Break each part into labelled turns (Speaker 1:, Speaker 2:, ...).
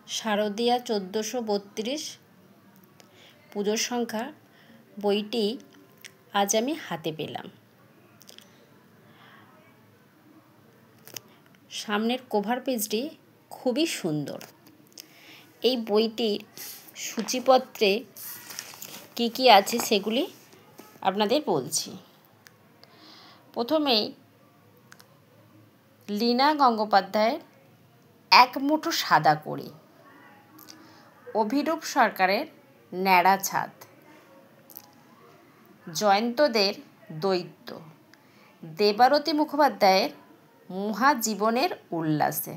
Speaker 1: শারদীয়া 1432 পুজোর সংখ্যা বইটি আজ আমি হাতে পেলাম। সামনের কভার পেজটি খুবই সুন্দর। এই বইটির সূচিপত্রে কি কি আছে সেগুলি আপনাদের বলছি। প্রথমেই লীনা গঙ্গোপাধ্যায়ের এক মুঠো সাদা কড়ি, অভিরূপ সরকারের ন্যাড়া ছাদ, জয়ন্তদের দৈত্য, দেবারতী মুখোপাধ্যায়ের মহাজীবনের উল্লাসে,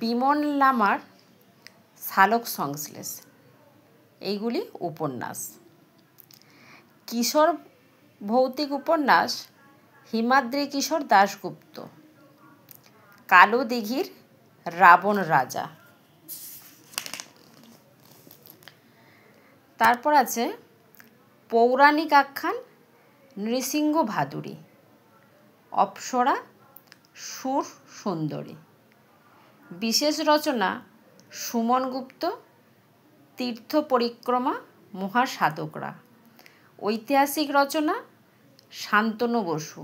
Speaker 1: বিমল লামার সালোক সংশ্লেষ, এইগুলি উপন্যাস। কিশোর ভৌতিক উপন্যাস হিমাদ্রি কিশোর দাশগুপ্ত, কালো দিঘির রাবণ রাজা। তারপর আছে পৌরাণিক আখ্যান নৃসিংহ ভাদুরী, অপ্সরা সুর সুন্দরী। বিশেষ রচনা সুমন গুপ্ত, তীর্থ পরিক্রমা মহাসাধকরা। ঐতিহাসিক রচনা শান্তনু বসু,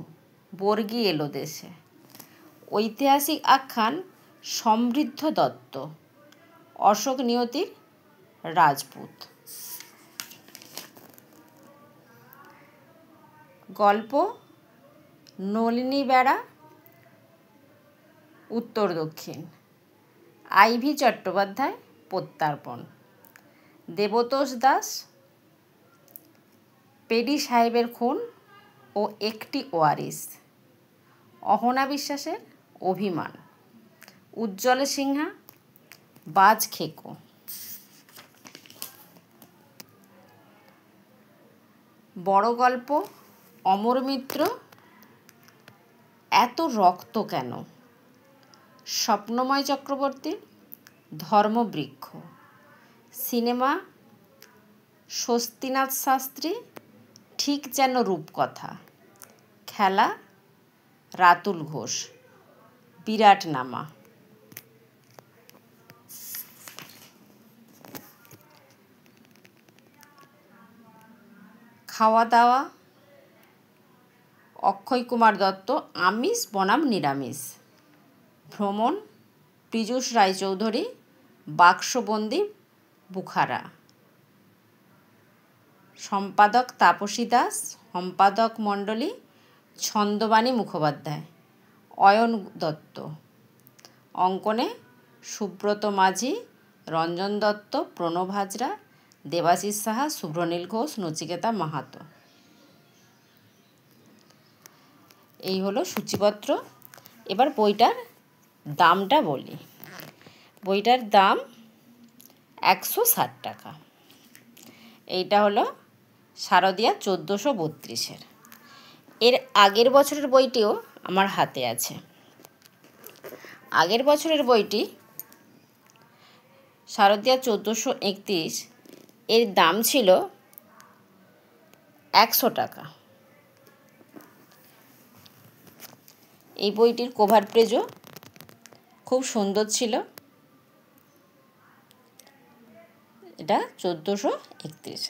Speaker 1: বর্গী এলো দেশে। ঐতিহাসিক আখ্যান সমৃদ্ধ দত্ত, অশোক নিয়তির রাজপুত। গল্প নলিনী বেড়া, উত্তর দক্ষিণ। আইভি চট্টোপাধ্যায়, প্রত্যার্পণ। দেবতোষ দাস, পেডি সাহেবের খুন ও একটি ওয়ারিস। অহনা বিশ্বাসের অভিমান। উজ্জ্বল সিনহা, বাজ খেকো। বড় গল্প অমর মিত্র, এত রক্ত কেন। স্বপ্নময় চক্রবর্তী, ধর্মবৃক্ষ। সিনেমা স্বস্তিনাথ শাস্ত্রী, ঠিক যেন রূপকথা। খেলা রাতুল ঘোষ, বিরাট নামা। খাওয়া দাওয়া অক্ষয় কুমার দত্ত, আমিষ বনাম নিরামিষ। ভ্রমণ পীযূষ রায়চৌধুরী, বাক্সবন্দি বুখারা। সম্পাদক তাপসী দাস, সম্পাদক মণ্ডলী ছন্দবাণী মুখোপাধ্যায়, অয়ন দত্ত। অঙ্কনে সুব্রত মাঝি, রঞ্জন দত্ত, প্রণব হাজরা, দেবাশিস সাহা, শুভ্রনীল ঘোষ, নচিকেতা মাহাতো। এই হলো সূচিপত্র। এবার বইটার দামটা বলি। বইটার দাম 160 টাকা। এইটা হলো শারদীয়া 1432-এর। এর আগের বছরের বইটিও আমার হাতে আছে। আগের বছরের বইটি শারদীয়া 1431, এর দাম ছিল 100 টাকা। এই বইটির কভার পেজও খুব সুন্দর ছিল। এটা 1431।